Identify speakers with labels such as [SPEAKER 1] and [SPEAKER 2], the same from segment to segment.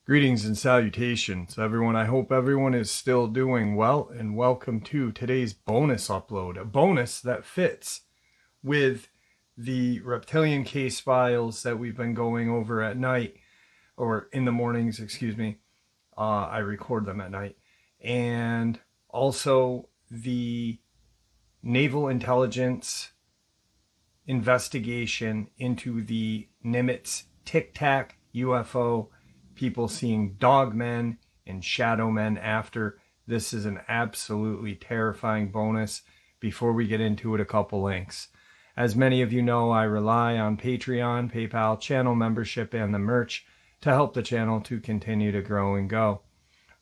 [SPEAKER 1] Greetings and salutations, everyone. I hope everyone is still doing well, and welcome to today's bonus upload. A bonus that fits with the reptilian case files that we've been going over at night, or in the mornings, excuse me. I record them at night. And also the naval intelligence investigation into the Nimitz Tic Tac UFO, people seeing dogmen and shadow men after. This is an absolutely terrifying bonus. Before we get into it, a couple links. As many of you know, I rely on Patreon, PayPal, channel membership, and the merch to help the channel to continue to grow and go.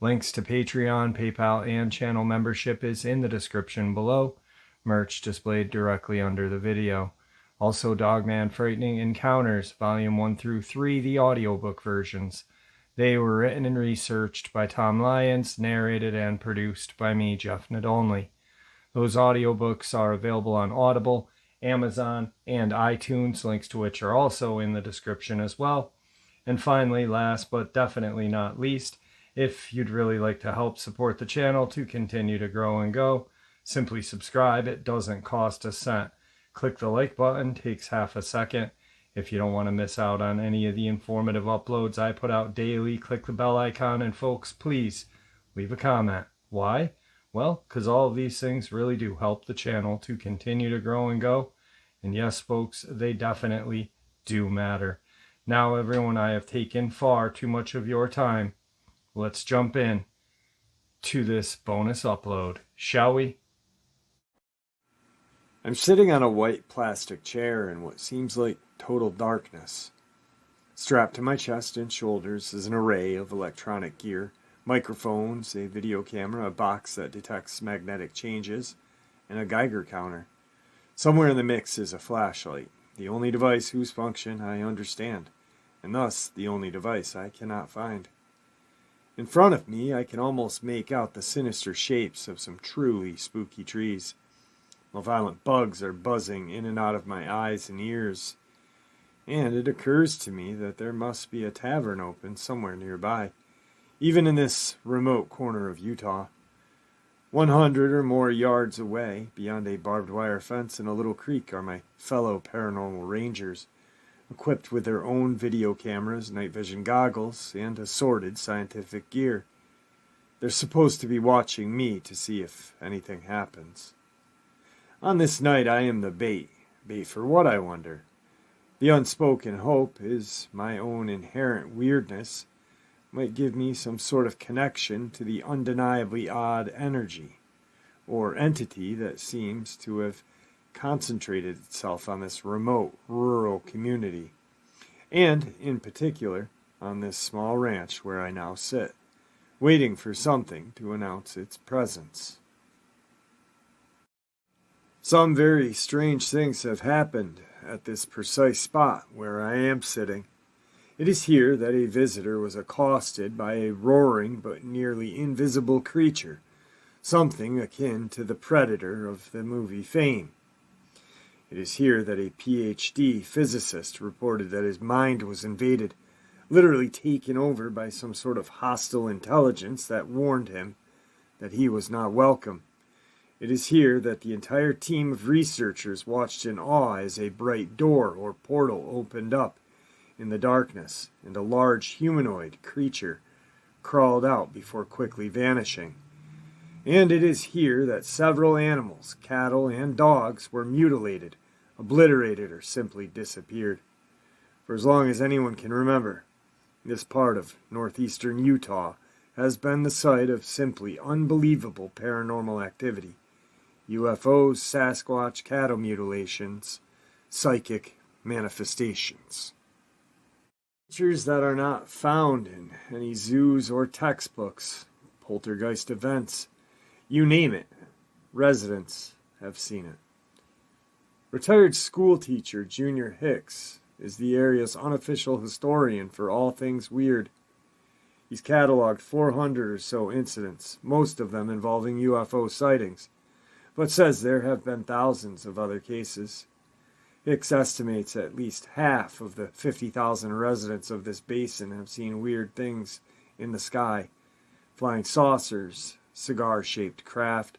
[SPEAKER 1] Links to Patreon, PayPal, and channel membership is in the description below. Merch displayed directly under the video. Also, Dogman Frightening Encounters, Volume 1 through 3, the audiobook versions. They were written and researched by Tom Lyons, narrated and produced by me, Jeff Nadolny. Those audiobooks are available on Audible, Amazon, and iTunes, links to which are also in the description as well. And finally, last but definitely not least, if you'd really like to help support the channel to continue to grow and go, simply subscribe. It doesn't cost a cent. Click the like button, takes half a second. If you don't want to miss out on any of the informative uploads I put out daily, click the bell icon, and folks, please leave a comment. Why? Well, because all of these things really do help the channel to continue to grow and go. And yes, folks, they definitely do matter. Now, everyone, I have taken far too much of your time. Let's jump in to this bonus upload, shall we? I'm sitting on a white plastic chair in what seems like total darkness. Strapped to my chest and shoulders is an array of electronic gear, microphones, a video camera, a box that detects magnetic changes, and a Geiger counter. Somewhere in the mix is a flashlight, the only device whose function I understand, and thus the only device I cannot find. In front of me, I can almost make out the sinister shapes of some truly spooky trees. Malevolent bugs are buzzing in and out of my eyes and ears. And it occurs to me that there must be a tavern open somewhere nearby, even in this remote corner of Utah. 100 or more yards away, beyond a barbed wire fence in a little creek, are my fellow paranormal rangers, equipped with their own video cameras, night vision goggles, and assorted scientific gear. They're supposed to be watching me to see if anything happens. On this night I am the bait. Bait for what, I wonder? The unspoken hope is my own inherent weirdness might give me some sort of connection to the undeniably odd energy, or entity that seems to have concentrated itself on this remote, rural community, and, in particular, on this small ranch where I now sit, waiting for something to announce its presence. Some very strange things have happened at this precise spot where I am sitting. It is here that a visitor was accosted by a roaring but nearly invisible creature, something akin to the Predator of the movie Fame. It is here that a PhD physicist reported that his mind was invaded, literally taken over by some sort of hostile intelligence that warned him that he was not welcome. It is here that the entire team of researchers watched in awe as a bright door or portal opened up in the darkness, and a large humanoid creature crawled out before quickly vanishing. And it is here that several animals, cattle and dogs, were mutilated, obliterated, or simply disappeared. For as long as anyone can remember, this part of northeastern Utah has been the site of simply unbelievable paranormal activity. UFOs, Sasquatch, cattle mutilations, psychic manifestations. Creatures that are not found in any zoos or textbooks, poltergeist events, you name it, residents have seen it. Retired school teacher Junior Hicks is the area's unofficial historian for all things weird. He's cataloged 400 or so incidents, most of them involving UFO sightings. but says there have been thousands of other cases. Hicks estimates at least half of the 50,000 residents of this basin have seen weird things in the sky: flying saucers, cigar-shaped craft,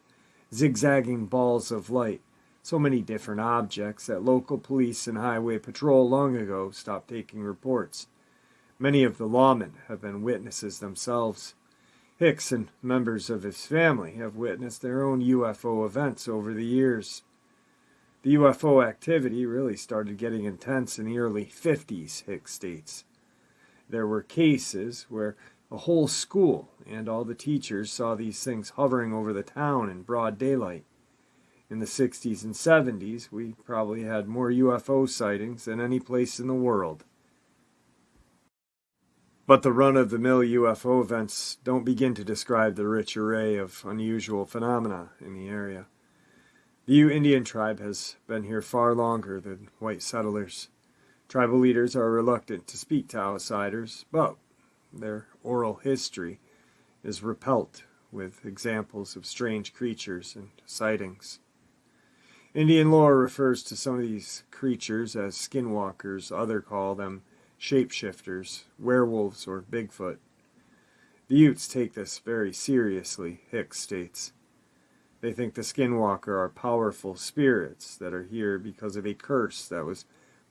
[SPEAKER 1] zigzagging balls of light, so many different objects that local police and highway patrol long ago stopped taking reports. Many of the lawmen have been witnesses themselves. Hicks and members of his family have witnessed their own UFO events over the years. The UFO activity really started getting intense in the early 50s, Hicks states. There were cases where a whole school and all the teachers saw these things hovering over the town in broad daylight. In the 60s and 70s, we probably had more UFO sightings than any place in the world. But the run-of-the-mill UFO events don't begin to describe the rich array of unusual phenomena in the area. The Ute Indian tribe has been here far longer than white settlers. Tribal leaders are reluctant to speak to outsiders, but their oral history is replete with examples of strange creatures and sightings. Indian lore refers to some of these creatures as skinwalkers. Others call them shapeshifters, werewolves, or Bigfoot. The Utes take this very seriously, Hicks states. They think the Skinwalker are powerful spirits that are here because of a curse that was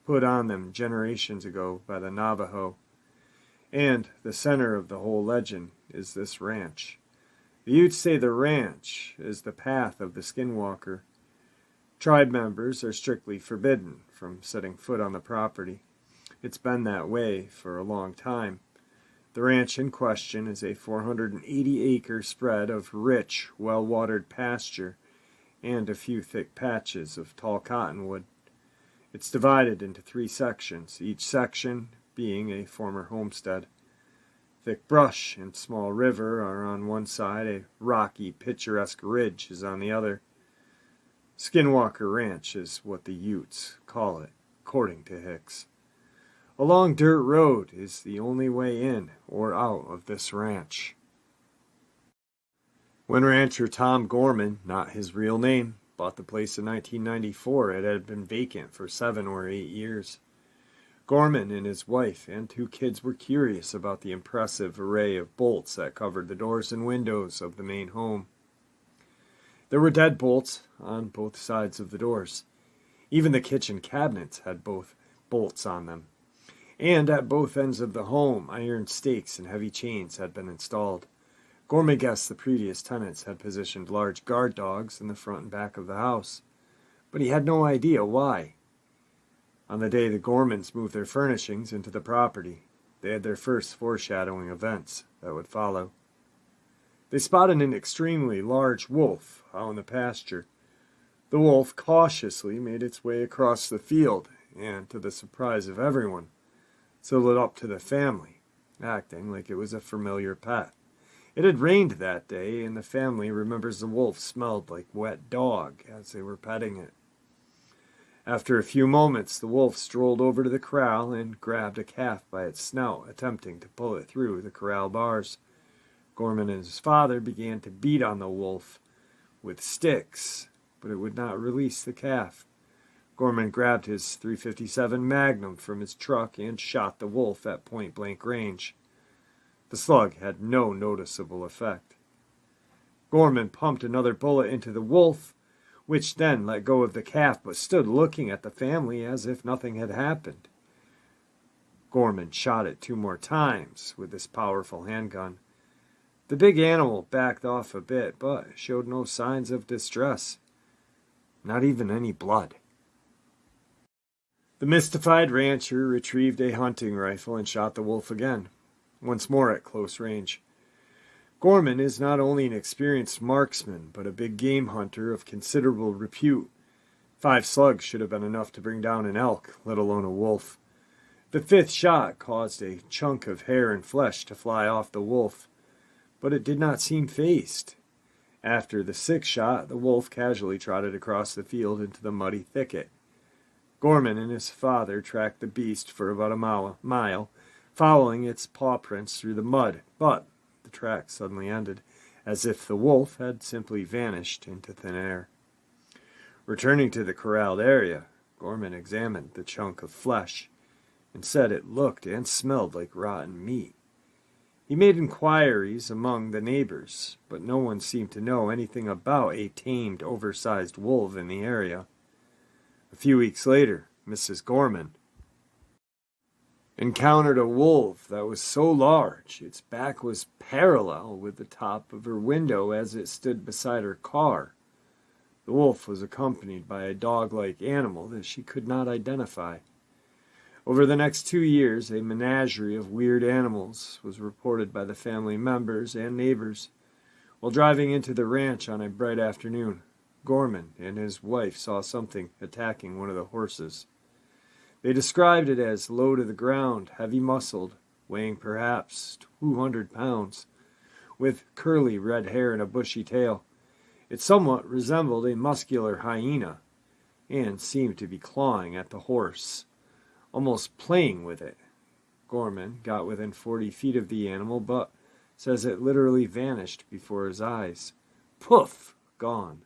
[SPEAKER 1] put on them generations ago by the Navajo. And the center of the whole legend is this ranch. The Utes say the ranch is the path of the Skinwalker. Tribe members are strictly forbidden from setting foot on the property. It's been that way for a long time. The ranch in question is a 480-acre spread of rich, well-watered pasture and a few thick patches of tall cottonwood. It's divided into 3 sections, each section being a former homestead. Thick brush and small river are on one side, a rocky, picturesque ridge is on the other. Skinwalker Ranch is what the Utes call it, according to Hicks. A long dirt road is the only way in or out of this ranch. When rancher Tom Gorman, not his real name, bought the place in 1994, it had been vacant for 7 or 8 years. Gorman and his wife and 2 kids were curious about the impressive array of bolts that covered the doors and windows of the main home. There were deadbolts on both sides of the doors. Even the kitchen cabinets had both bolts on them. And at both ends of the home, iron stakes and heavy chains had been installed. Gorman guessed the previous tenants had positioned large guard dogs in the front and back of the house, but he had no idea why. On the day the Gormans moved their furnishings into the property, they had their first foreshadowing events that would follow. They spotted an extremely large wolf out in the pasture. The wolf cautiously made its way across the field, and to the surprise of everyone, sidled up to the family, acting like it was a familiar pet. It had rained that day, and the family remembers the wolf smelled like wet dog as they were petting it. After a few moments, the wolf strolled over to the corral and grabbed a calf by its snout, attempting to pull it through the corral bars. Gorman and his father began to beat on the wolf with sticks, but it would not release the calf. Gorman grabbed his .357 Magnum from his truck and shot the wolf at point-blank range. The slug had no noticeable effect. Gorman pumped another bullet into the wolf, which then let go of the calf but stood looking at the family as if nothing had happened. Gorman shot it 2 more times with his powerful handgun. The big animal backed off a bit but showed no signs of distress, not even any blood. The mystified rancher retrieved a hunting rifle and shot the wolf again, once more at close range. Gorman is not only an experienced marksman, but a big game hunter of considerable repute. 5 slugs should have been enough to bring down an elk, let alone a wolf. The 5th shot caused a chunk of hair and flesh to fly off the wolf, but it did not seem fazed. After the 6th shot, the wolf casually trotted across the field into the muddy thicket. Gorman and his father tracked the beast for about a mile, following its paw prints through the mud, but the track suddenly ended, as if the wolf had simply vanished into thin air. Returning to the corralled area, Gorman examined the chunk of flesh and said it looked and smelled like rotten meat. He made inquiries among the neighbors, but no one seemed to know anything about a tamed, oversized wolf in the area. A few weeks later, Mrs. Gorman encountered a wolf that was so large its back was parallel with the top of her window as it stood beside her car. The wolf was accompanied by a dog-like animal that she could not identify. Over the next 2 years, a menagerie of weird animals was reported by the family members and neighbors. While driving into the ranch on a bright afternoon, Gorman and his wife saw something attacking one of the horses. They described it as low to the ground, heavy-muscled, weighing perhaps 200 pounds, with curly red hair and a bushy tail. It somewhat resembled a muscular hyena, and seemed to be clawing at the horse, almost playing with it. Gorman got within 40 feet of the animal, but says it literally vanished before his eyes. Poof! Gone.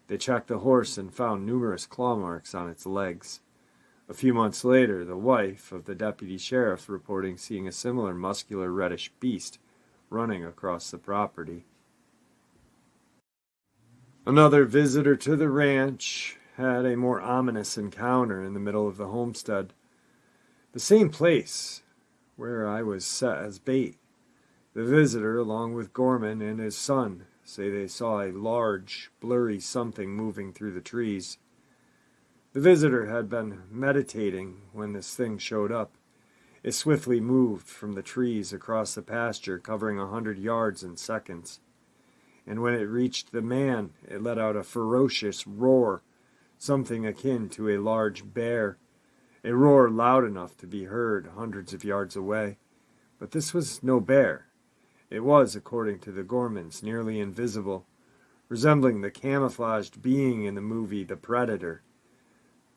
[SPEAKER 1] They checked the horse and found numerous claw marks on its legs. A few months later, the wife of the deputy sheriff reporting seeing a similar muscular reddish beast running across the property. Another visitor to the ranch had a more ominous encounter in the middle of the homestead. The same place where I was set as bait. The visitor, along with Gorman and his son, say they saw a large, blurry something moving through the trees. The visitor had been meditating when this thing showed up. It swiftly moved from the trees across the pasture, covering 100 yards in seconds. And when it reached the man, it let out a ferocious roar, something akin to a large bear, a roar loud enough to be heard hundreds of yards away. But this was no bear. It was, according to the Gormans, nearly invisible, resembling the camouflaged being in the movie The Predator.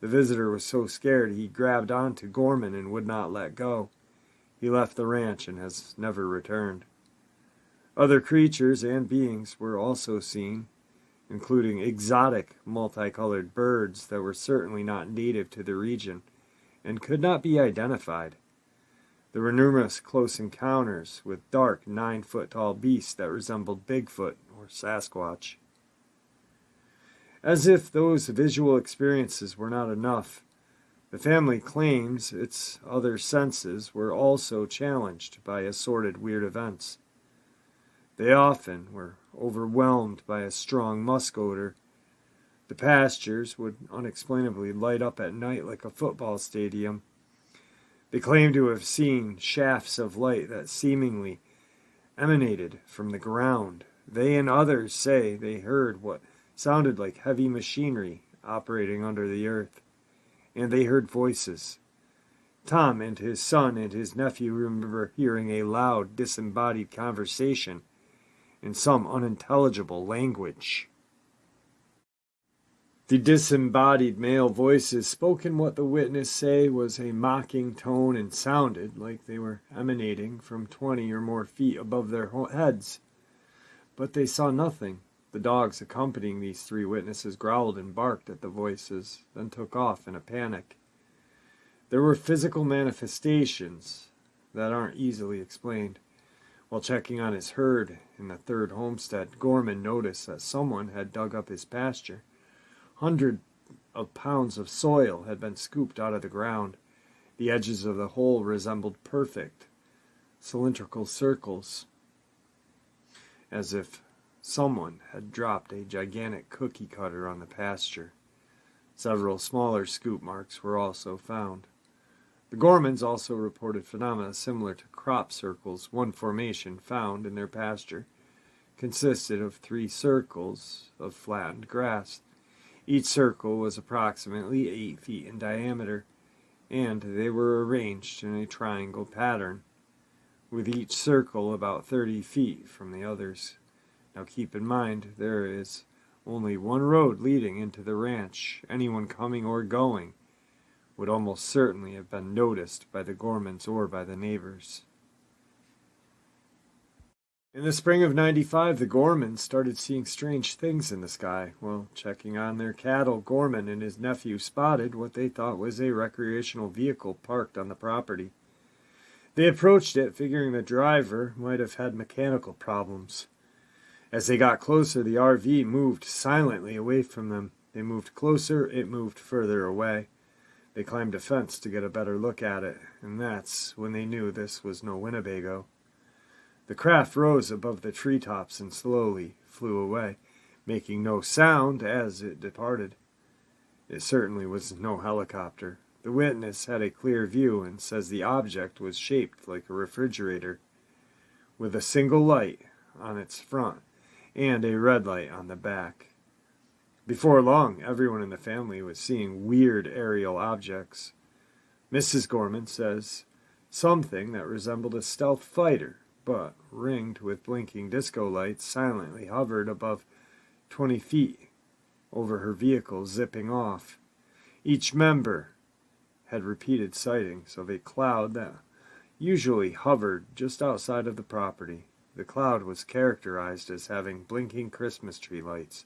[SPEAKER 1] The visitor was so scared he grabbed onto Gorman and would not let go. He left the ranch and has never returned. Other creatures and beings were also seen, including exotic, multicolored birds that were certainly not native to the region and could not be identified. There were numerous close encounters with dark, 9-foot-tall beasts that resembled Bigfoot or Sasquatch. As if those visual experiences were not enough, the family claims its other senses were also challenged by assorted weird events. They often were overwhelmed by a strong musk odor. The pastures would unexplainably light up at night like a football stadium. They claim to have seen shafts of light that seemingly emanated from the ground. They and others say they heard what sounded like heavy machinery operating under the earth, and they heard voices. Tom and his son and his nephew remember hearing a loud, disembodied conversation in some unintelligible language. The disembodied male voices spoke in what the witness say was a mocking tone and sounded like they were emanating from 20 or more feet above their heads. But they saw nothing. The dogs accompanying these 3 witnesses growled and barked at the voices, then took off in a panic. There were physical manifestations that aren't easily explained. While checking on his herd in the 3rd homestead, Gorman noticed that someone had dug up his pasture. Hundreds of pounds of soil had been scooped out of the ground. The edges of the hole resembled perfect, cylindrical circles, as if someone had dropped a gigantic cookie cutter on the pasture. Several smaller scoop marks were also found. The Gormans also reported phenomena similar to crop circles. One formation found in their pasture consisted of 3 circles of flattened grass. Each circle was approximately 8 feet in diameter, and they were arranged in a triangle pattern, with each circle about 30 feet from the others. Now keep in mind, there is only one road leading into the ranch. Anyone coming or going would almost certainly have been noticed by the Gormans or by the neighbors. In the spring of '95, the Gormans started seeing strange things in the sky. While checking on their cattle, Gorman and his nephew spotted what they thought was a recreational vehicle parked on the property. They approached it, figuring the driver might have had mechanical problems. As they got closer, the RV moved silently away from them. They moved closer, it moved further away. They climbed a fence to get a better look at it, and that's when they knew this was no Winnebago. The craft rose above the treetops and slowly flew away, making no sound as it departed. It certainly was no helicopter. The witness had a clear view and says the object was shaped like a refrigerator, with a single light on its front and a red light on the back. Before long, everyone in the family was seeing weird aerial objects. Mrs. Gorman says something that resembled a stealth fighter, but ringed with blinking disco lights, silently hovered above 20 feet over her vehicle, zipping off. Each member had repeated sightings of a cloud that usually hovered just outside of the property. The cloud was characterized as having blinking Christmas tree lights,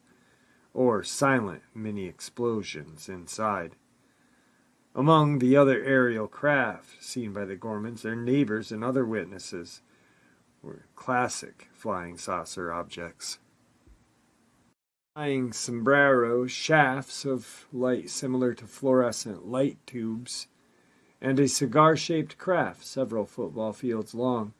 [SPEAKER 1] or silent mini explosions inside. Among the other aerial craft seen by the Gormans, their neighbors and other witnesses were classic flying saucer objects. Flying sombreros, shafts of light similar to fluorescent light tubes, and a cigar-shaped craft several football fields long.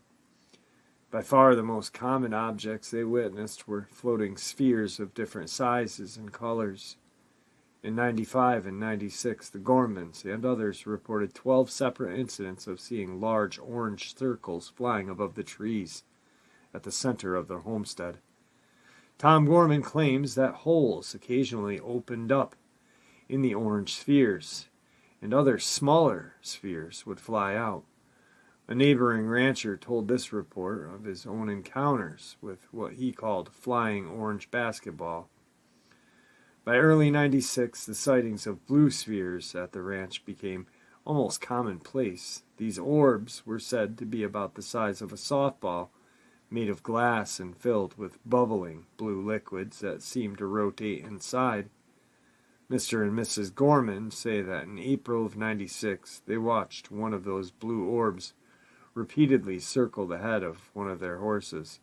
[SPEAKER 1] By far the most common objects they witnessed were floating spheres of different sizes and colors. In '95 and '96, the Gormans and others reported 12 separate incidents of seeing large orange circles flying above the trees at the center of their homestead. Tom Gorman claims that holes occasionally opened up in the orange spheres, and other smaller spheres would fly out. A neighboring rancher told this report of his own encounters with what he called flying orange basketball. By early '96, the sightings of blue spheres at the ranch became almost commonplace. These orbs were said to be about the size of a softball, made of glass and filled with bubbling blue liquids that seemed to rotate inside. Mr. and Mrs. Gorman say that in April of '96, they watched one of those blue orbs repeatedly circle the head of one of their horses.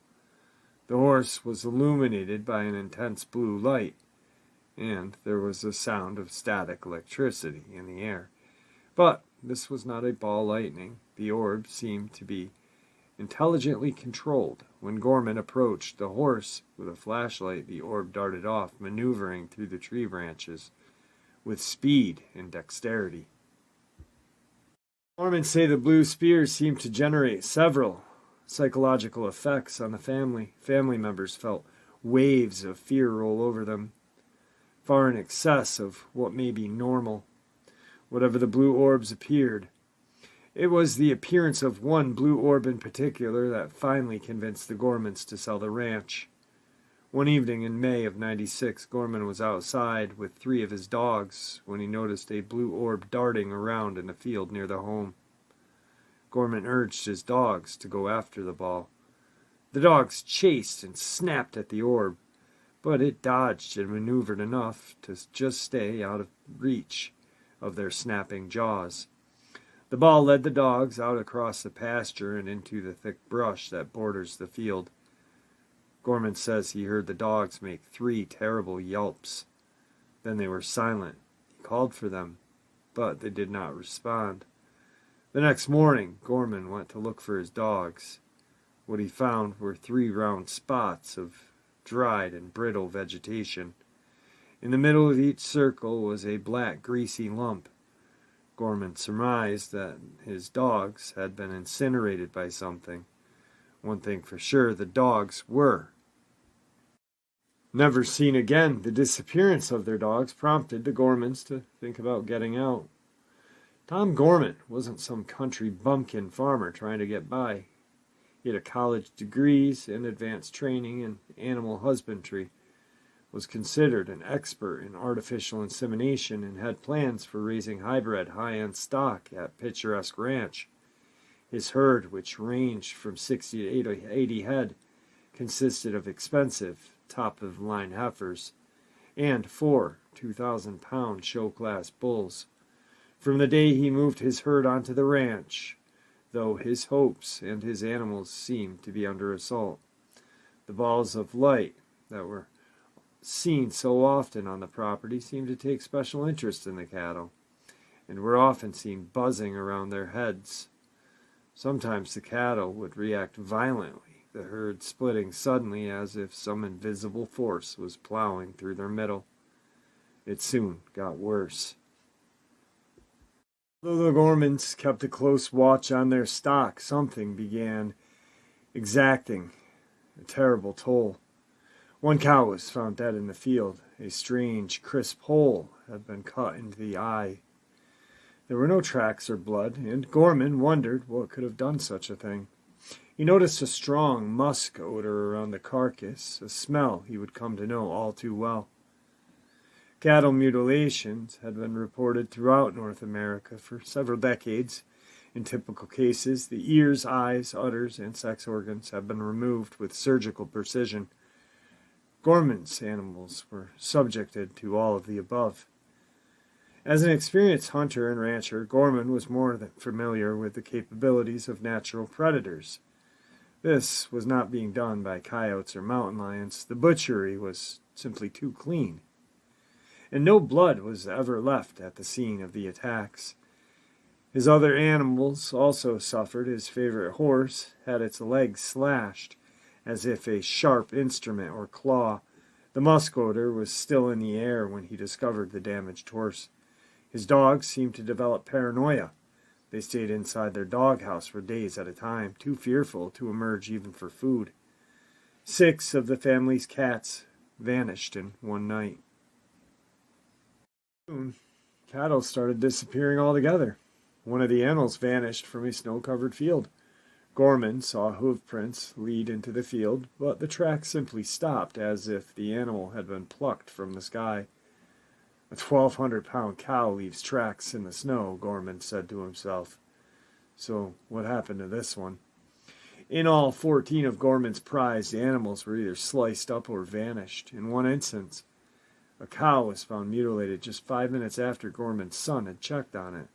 [SPEAKER 1] The horse was illuminated by an intense blue light, and there was a sound of static electricity in the air. But this was not a ball lightning. The orb seemed to be intelligently controlled. When Gorman approached the horse with a flashlight, the orb darted off, maneuvering through the tree branches with speed and dexterity. Gorman say the blue spheres seemed to generate several psychological effects on the family. Family members felt waves of fear roll over them, far in excess of what may be normal. Whatever the blue orbs appeared, it was the appearance of one blue orb in particular that finally convinced the Gormans to sell the ranch. One evening in May of '96, Gorman was outside with 3 of his dogs when he noticed a blue orb darting around in a field near the home. Gorman urged his dogs to go after the ball. The dogs chased and snapped at the orb, but it dodged and maneuvered enough to just stay out of reach of their snapping jaws. The ball led the dogs out across the pasture and into the thick brush that borders the field. Gorman says he heard the dogs make 3 terrible yelps. Then they were silent. He called for them, but they did not respond. The next morning, Gorman went to look for his dogs. What he found were 3 round spots of dried and brittle vegetation. In the middle of each circle was a black, greasy lump. Gorman surmised that his dogs had been incinerated by something. One thing for sure, the dogs were never seen again. The disappearance of their dogs prompted the Gormans to think about getting out. Tom Gorman wasn't some country bumpkin farmer trying to get by. He had a college degrees and advanced training in animal husbandry, was considered an expert in artificial insemination, and had plans for raising hybrid high-end stock at Picturesque Ranch. His herd, which ranged from 60 to 80 head, consisted of expensive, top-of-the-line heifers and 4 2,000-pound show-class bulls. From the day he moved his herd onto the ranch, though his hopes and his animals seemed to be under assault, the balls of light that were seen so often on the property seemed to take special interest in the cattle, and were often seen buzzing around their heads. Sometimes the cattle would react violently, the herd splitting suddenly as if some invisible force was plowing through their middle. It soon got worse. Though the Gormans kept a close watch on their stock, something began exacting a terrible toll. One cow was found dead in the field. A strange, crisp hole had been cut into the eye. There were no tracks or blood, and Gorman wondered what could have done such a thing. He noticed a strong musk odor around the carcass, a smell he would come to know all too well. Cattle mutilations had been reported throughout North America for several decades. In typical cases, the ears, eyes, udders, and sex organs have been removed with surgical precision. Gorman's animals were subjected to all of the above. As an experienced hunter and rancher, Gorman was more than familiar with the capabilities of natural predators. This was not being done by coyotes or mountain lions. The butchery was simply too clean, and no blood was ever left at the scene of the attacks. His other animals also suffered. His favorite horse had its legs slashed, as if a sharp instrument or claw. The musk odor was still in the air when he discovered the damaged horse. His dogs seemed to develop paranoia. They stayed inside their doghouse for days at a time, too fearful to emerge even for food. 6 of the family's cats vanished in one night. Soon, cattle started disappearing altogether. One of the animals vanished from a snow-covered field. Gorman saw hoof prints lead into the field, but the track simply stopped as if the animal had been plucked from the sky. A 1,200-pound cow leaves tracks in the snow, Gorman said to himself. So what happened to this one? In all 14 of Gorman's prized animals were either sliced up or vanished. In one instance, a cow was found mutilated just 5 minutes after Gorman's son had checked on it.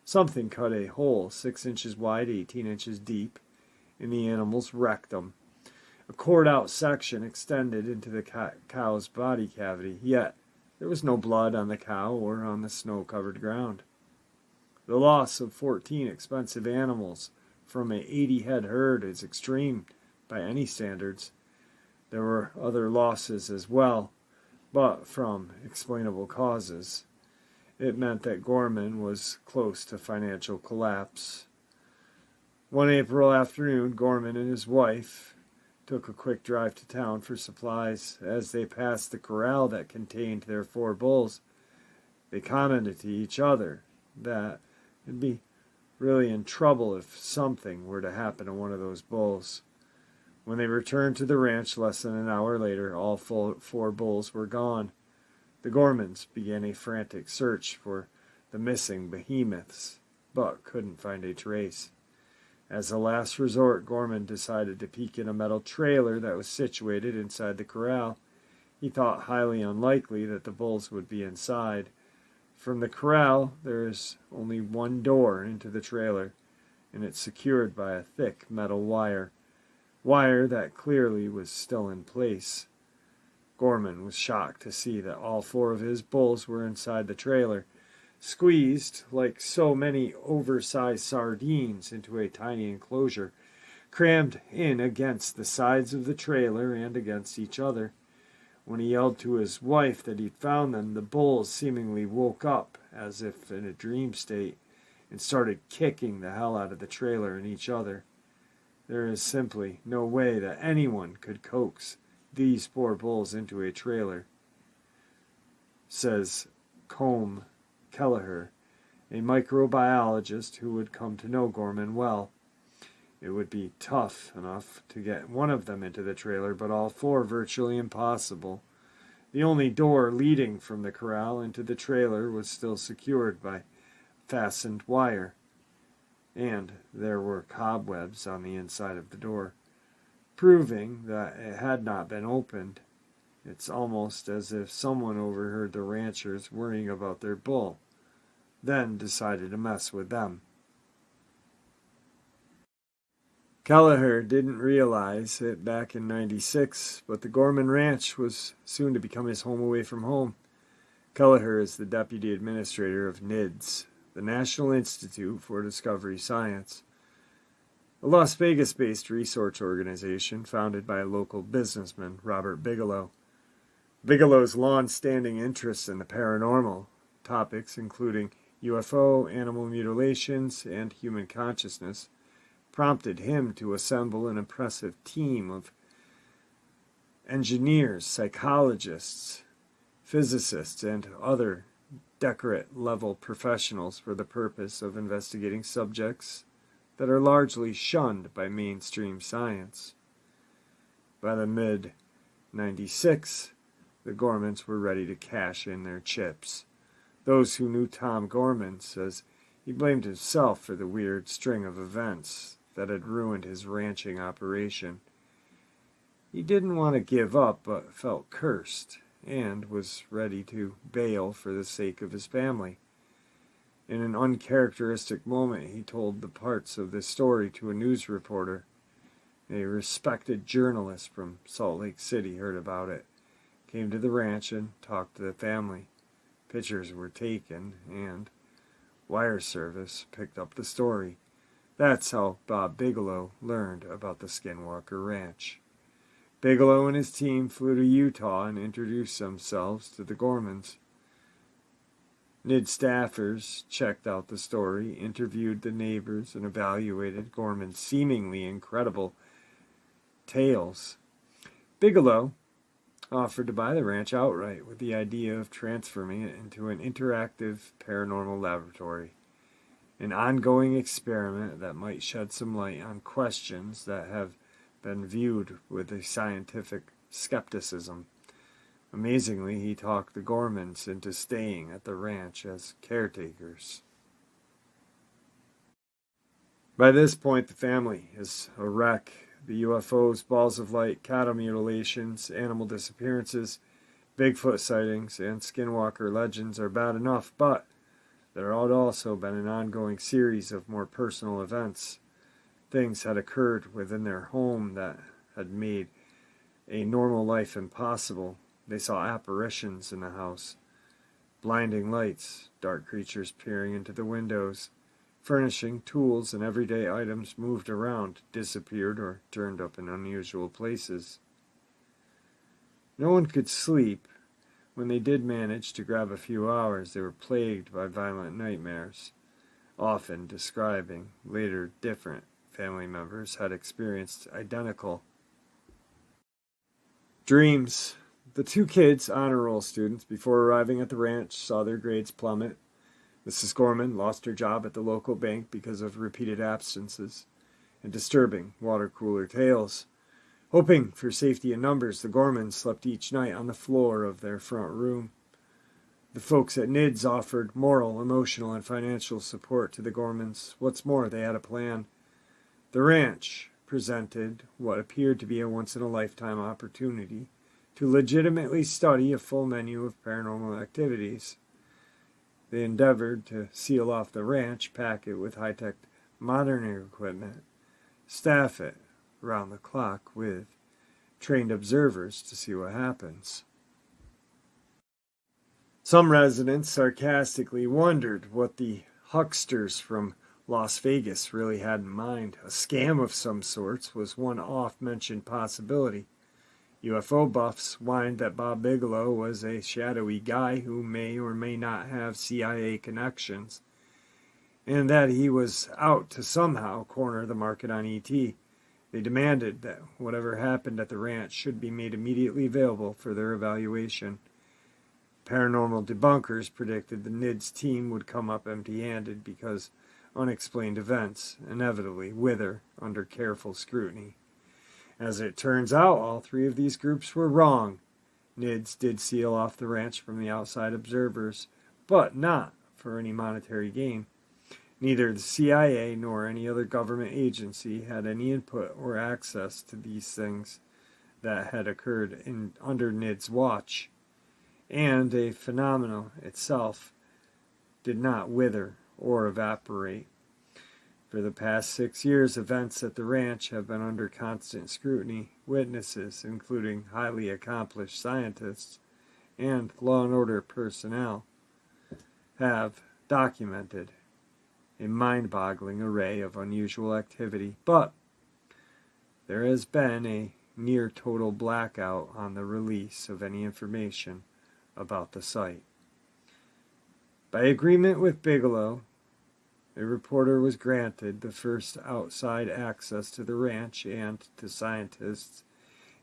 [SPEAKER 1] Something cut a hole 6 inches wide, 18 inches deep, in the animal's rectum. A cord-out section extended into the cow's body cavity, yet there was no blood on the cow or on the snow-covered ground. The loss of 14 expensive animals from an 80-head herd is extreme by any standards. There were other losses as well, but from explainable causes. It meant that Gorman was close to financial collapse. One April afternoon, Gorman and his wife took a quick drive to town for supplies. As they passed the corral that contained their 4 bulls, they commented to each other that it'd be really in trouble if something were to happen to one of those bulls. When they returned to the ranch less than an hour later, all 4 bulls were gone. The Gormans began a frantic search for the missing behemoths, but couldn't find a trace. As a last resort, Gorman decided to peek in a metal trailer that was situated inside the corral. He thought highly unlikely that the bulls would be inside. From the corral, there is only one door into the trailer, and it's secured by a thick metal wire that clearly was still in place. Gorman was shocked to see that all 4 of his bulls were inside the trailer, squeezed like so many oversized sardines into a tiny enclosure, crammed in against the sides of the trailer and against each other. When he yelled to his wife that he'd found them, the bulls seemingly woke up as if in a dream state and started kicking the hell out of the trailer and each other. There is simply no way that anyone could coax these 4 bulls into a trailer, says Combe Kelleher, a microbiologist who would come to know Gorman well. It would be tough enough to get one of them into the trailer, but all 4 virtually impossible. The only door leading from the corral into the trailer was still secured by fastened wire, and there were cobwebs on the inside of the door. proving that it had not been opened. It's almost as if someone overheard the ranchers worrying about their bull, then decided to mess with them. Kelleher didn't realize it back in '96, but the Gorman Ranch was soon to become his home away from home. Kelleher is the deputy administrator of NIDS, the National Institute for Discovery Science, a Las Vegas-based research organization founded by a local businessman, Robert Bigelow. Bigelow's long-standing interest in the paranormal, topics including UFO, animal mutilations, and human consciousness, prompted him to assemble an impressive team of engineers, psychologists, physicists, and other doctorate-level professionals for the purpose of investigating subjects that are largely shunned by mainstream science. By the mid-'96, the Gormans were ready to cash in their chips. Those who knew Tom Gorman says he blamed himself for the weird string of events that had ruined his ranching operation. He didn't want to give up, but felt cursed, and was ready to bail for the sake of his family. In an uncharacteristic moment, he told the parts of this story to a news reporter. A respected journalist from Salt Lake City heard about it, came to the ranch and talked to the family. Pictures were taken, and wire service picked up the story. That's how Bob Bigelow learned about the Skinwalker Ranch. Bigelow and his team flew to Utah and introduced themselves to the Gormans. NID staffers checked out the story, interviewed the neighbors, and evaluated Gorman's seemingly incredible tales. Bigelow offered to buy the ranch outright with the idea of transforming it into an interactive paranormal laboratory, an ongoing experiment that might shed some light on questions that have been viewed with a scientific skepticism. Amazingly, he talked the Gormans into staying at the ranch as caretakers. By this point, the family is a wreck. The UFOs, balls of light, cattle mutilations, animal disappearances, Bigfoot sightings, and Skinwalker legends are bad enough, but there had also been an ongoing series of more personal events. Things had occurred within their home that had made a normal life impossible. They saw apparitions in the house, blinding lights, dark creatures peering into the windows, furnishing, tools, and everyday items moved around, disappeared, or turned up in unusual places. No one could sleep. When they did manage to grab a few hours, they were plagued by violent nightmares, often describing later different family members had experienced identical dreams. The two kids, honor roll students, before arriving at the ranch, saw their grades plummet. Mrs. Gorman lost her job at the local bank because of repeated absences and disturbing water cooler tales. Hoping for safety in numbers, the Gormans slept each night on the floor of their front room. The folks at NIDS offered moral, emotional, and financial support to the Gormans. What's more, they had a plan. The ranch presented what appeared to be a once-in-a-lifetime opportunity to legitimately study a full menu of paranormal activities. They endeavored to seal off the ranch, pack it with high-tech modern equipment, staff it round the clock with trained observers to see what happens. Some residents sarcastically wondered what the hucksters from Las Vegas really had in mind. A scam of some sorts was one oft-mentioned possibility. UFO buffs whined that Bob Bigelow was a shadowy guy who may or may not have CIA connections, and that he was out to somehow corner the market on ET. They demanded that whatever happened at the ranch should be made immediately available for their evaluation. Paranormal debunkers predicted the NIDS team would come up empty-handed because unexplained events inevitably wither under careful scrutiny. As it turns out, all three of these groups were wrong. NIDS did seal off the ranch from the outside observers, but not for any monetary gain. Neither the CIA nor any other government agency had any input or access to these things that had occurred under NID's watch, and a phenomenon itself did not wither or evaporate. For the past 6 years, events at the ranch have been under constant scrutiny. Witnesses, including highly accomplished scientists and law and order personnel, have documented a mind-boggling array of unusual activity, but there has been a near-total blackout on the release of any information about the site. By agreement with Bigelow, a reporter was granted the first outside access to the ranch and to scientists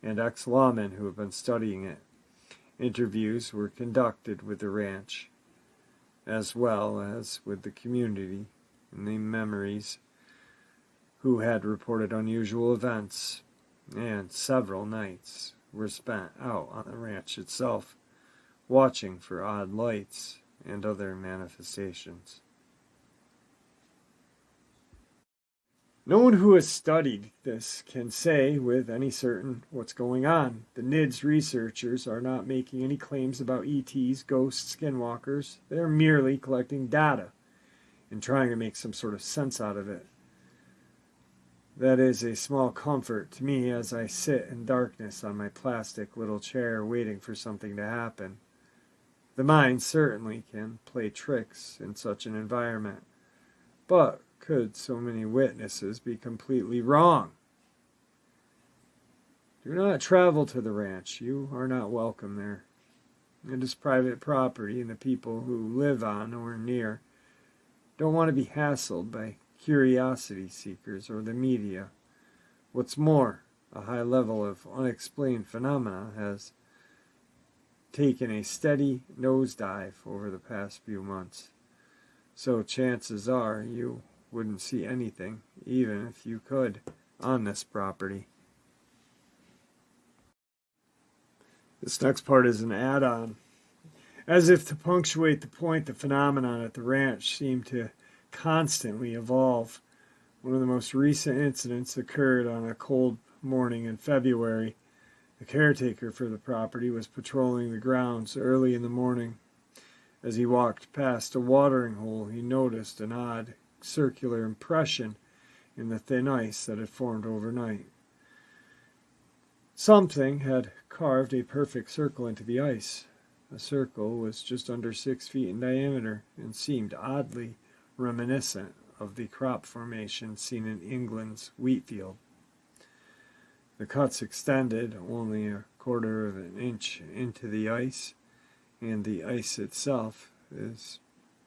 [SPEAKER 1] and ex-lawmen who have been studying it. Interviews were conducted with the ranch, as well as with the community and the memories who had reported unusual events, and several nights were spent out on the ranch itself, watching for odd lights and other manifestations. No one who has studied this can say with any certain what's going on. The NIDS researchers are not making any claims about ETs, ghosts, skinwalkers. They are merely collecting data and trying to make some sort of sense out of it. That is a small comfort to me as I sit in darkness on my plastic little chair waiting for something to happen. The mind certainly can play tricks in such an environment, but could so many witnesses be completely wrong? Do not travel to the ranch. You are not welcome there. It is private property, and the people who live on or near don't want to be hassled by curiosity seekers or the media. What's more, a high level of unexplained phenomena has taken a steady nosedive over the past few months. So chances are you wouldn't see anything, even if you could, on this property. This next part is an add-on. As if to punctuate the point, the phenomenon at the ranch seemed to constantly evolve. One of the most recent incidents occurred on a cold morning in February. The caretaker for the property was patrolling the grounds early in the morning. As he walked past a watering hole, he noticed an odd circular impression in the thin ice that had formed overnight. Something had carved a perfect circle into the ice. The circle was just under 6 feet in diameter and seemed oddly reminiscent of the crop formation seen in England's wheat field. The cuts extended only a quarter of an inch into the ice, and the ice itself is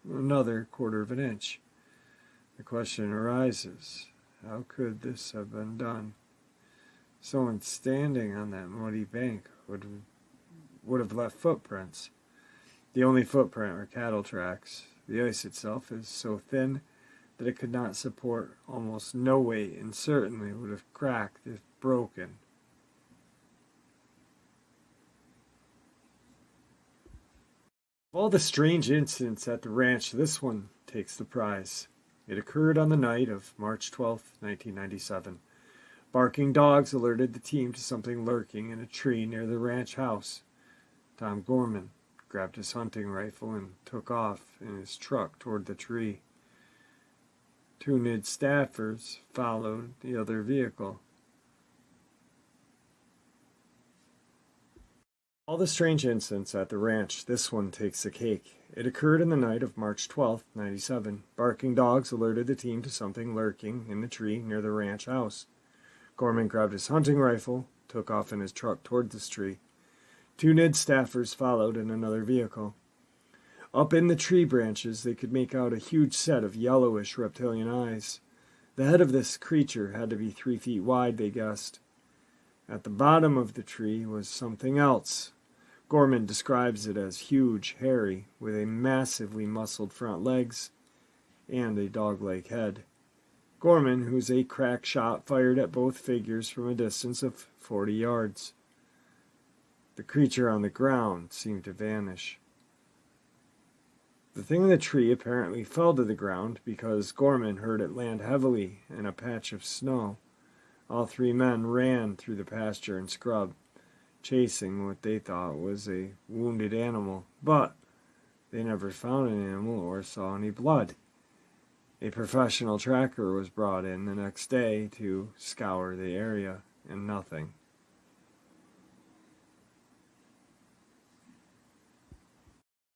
[SPEAKER 1] another quarter of an inch. The question arises, how could this have been done? Someone standing on that muddy bank would have left footprints. The only footprint are cattle tracks. The ice itself is so thin that it could not support almost no weight and certainly would have cracked if broken. Of all the strange incidents at the ranch, this one takes the prize. It occurred on the night of March 12, 1997. Barking dogs alerted the team to something lurking in a tree near the ranch house. Tom Gorman grabbed his hunting rifle and took off in his truck toward the tree. 2 NID staffers followed the other vehicle. All the strange incidents at the ranch, this one takes the cake. It occurred in the night of March 12, 1997. Barking dogs alerted the team to something lurking in the tree near the ranch house. Gorman grabbed his hunting rifle, took off in his truck toward this tree. 2 NID staffers followed in another vehicle. Up in the tree branches, they could make out a huge set of yellowish reptilian eyes. The head of this creature had to be 3 feet wide, they guessed. At the bottom of the tree was something else. Gorman describes it as huge, hairy, with a massively muscled front legs and a dog-like head. Gorman, who's a crack shot, fired at both figures from a distance of 40 yards. The creature on the ground seemed to vanish. The thing in the tree apparently fell to the ground because Gorman heard it land heavily in a patch of snow. All three men ran through the pasture and scrub, chasing what they thought was a wounded animal, but they never found an animal or saw any blood. A professional tracker was brought in the next day to scour the area, and nothing.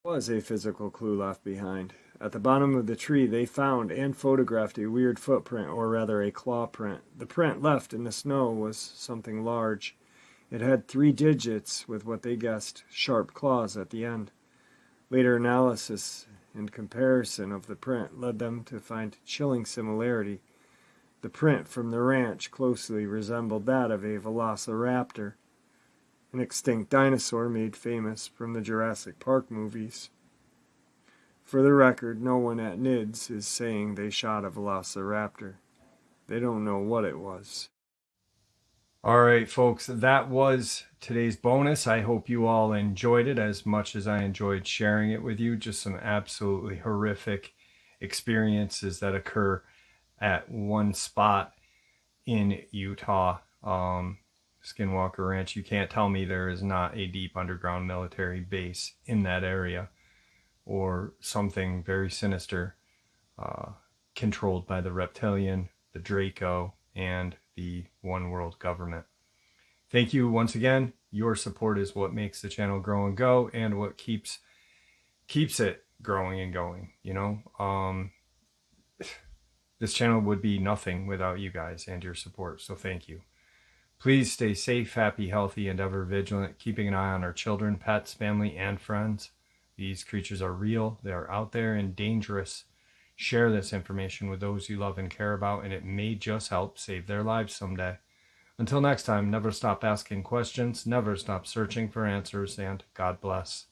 [SPEAKER 1] There was a physical clue left behind. At the bottom of the tree, they found and photographed a weird footprint, or rather a claw print. The print left in the snow was something large. It had 3 digits with what they guessed sharp claws at the end. Later analysis and comparison of the print led them to find chilling similarity. The print from the ranch closely resembled that of a velociraptor, an extinct dinosaur made famous from the Jurassic Park movies. For the record, no one at NIDS is saying they shot a velociraptor. They don't know what it was. All right, folks, that was today's bonus. I hope you all enjoyed it as much as I enjoyed sharing it with you. Just some absolutely horrific experiences that occur at one spot in Utah. Skinwalker Ranch. You can't tell me there is not a deep underground military base in that area, or something very sinister controlled by the reptilian, the Draco, and the One World government. Thank you once again. Your support is what makes the channel grow and go, and what keeps it growing and going. You know, this channel would be nothing without you guys and your support. So thank you. Please stay safe, happy, healthy, and ever vigilant, keeping an eye on our children, pets, family, and friends. These creatures are real, they are out there and dangerous. Share this information with those you love and care about, and it may just help save their lives someday. Until next time, never stop asking questions, never stop searching for answers, and God bless.